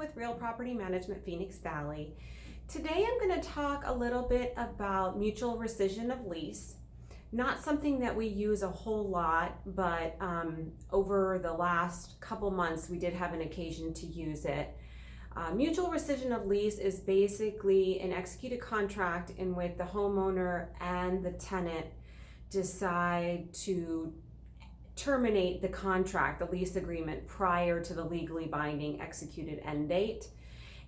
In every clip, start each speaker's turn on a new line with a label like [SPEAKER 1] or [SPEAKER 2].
[SPEAKER 1] with Real Property Management Phoenix Valley. Today I'm going to talk a little bit about mutual rescission of lease. Not something that we use a whole lot, but over the last couple months we did have an occasion to use it. Mutual rescission of lease is basically an executed contract in which the homeowner and the tenant decide to terminate the contract, the lease agreement, prior to the legally binding executed end date.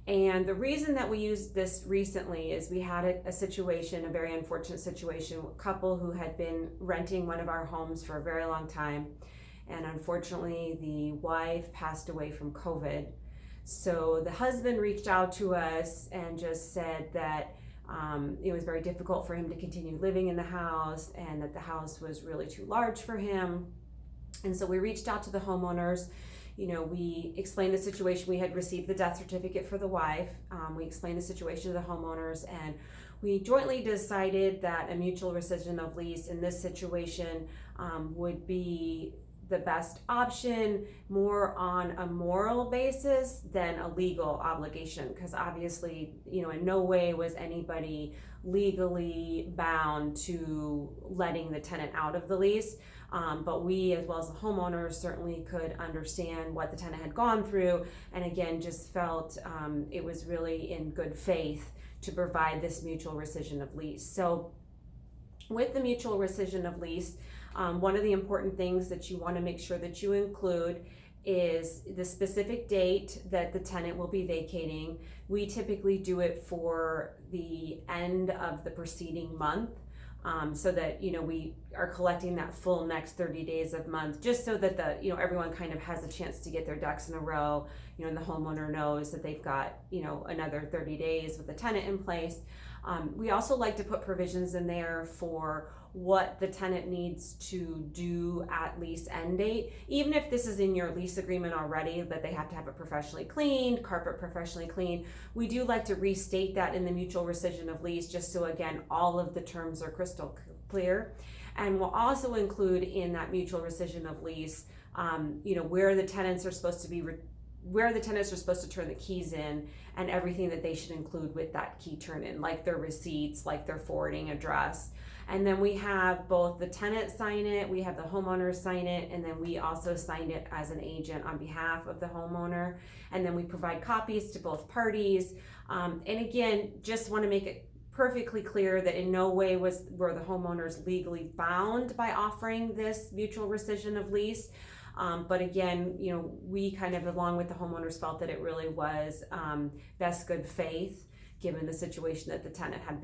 [SPEAKER 1] And the reason that we used this recently is we had a situation, a very unfortunate situation, a couple who had been renting one of our homes for a very long time. And unfortunately, the wife passed away from COVID. So the husband reached out to us and just said that it was very difficult for him to continue living in the house and that the house was really too large for him. And so we reached out to the homeowners. We explained the situation. We had received the death certificate for the wife. We explained the situation to the homeowners, and we jointly decided that a mutual rescission of lease in this situation would be the best option, more on a moral basis than a legal obligation, because obviously, in no way was anybody legally bound to letting the tenant out of the lease. But we, as well as the homeowners, certainly could understand what the tenant had gone through, and again, just felt it was really in good faith to provide this mutual rescission of lease. So with the mutual rescission of lease, one of the important things that you want to make sure that you include is the specific date that the tenant will be vacating. We typically do it for the end of the preceding month. So that we are collecting that full next 30 days of month, just so that everyone kind of has a chance to get their ducks in a row, and the homeowner knows that they've got another 30 days with the tenant in place. We also like to put provisions in there for what the tenant needs to do at lease end date, even if this is in your lease agreement already, that they have to have it professionally cleaned, carpet professionally cleaned. We do like to restate that in the mutual rescission of lease, just so again all of the terms are crystal clear. And we'll also include in that mutual rescission of lease where the tenants are supposed to be where the tenants are supposed to turn the keys in, and everything that they should include with that key turn in, like their receipts, like their forwarding address. And then we have both the tenant sign it, we have the homeowner sign it, and then we also signed it as an agent on behalf of the homeowner. And then we provide copies to both parties. And again, just want to make it perfectly clear that in no way were the homeowners legally bound by offering this mutual rescission of lease. But again, we kind of, along with the homeowners, felt that it really was best good faith, given the situation that the tenant had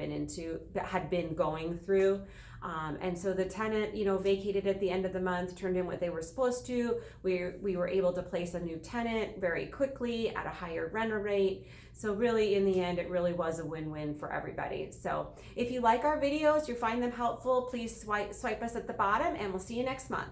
[SPEAKER 1] been going through. And so the tenant, vacated at the end of the month, turned in what they were supposed to. We were able to place a new tenant very quickly at a higher rental rate. So really, in the end, it really was a win-win for everybody. So if you like our videos, you find them helpful, please swipe us at the bottom, and we'll see you next month.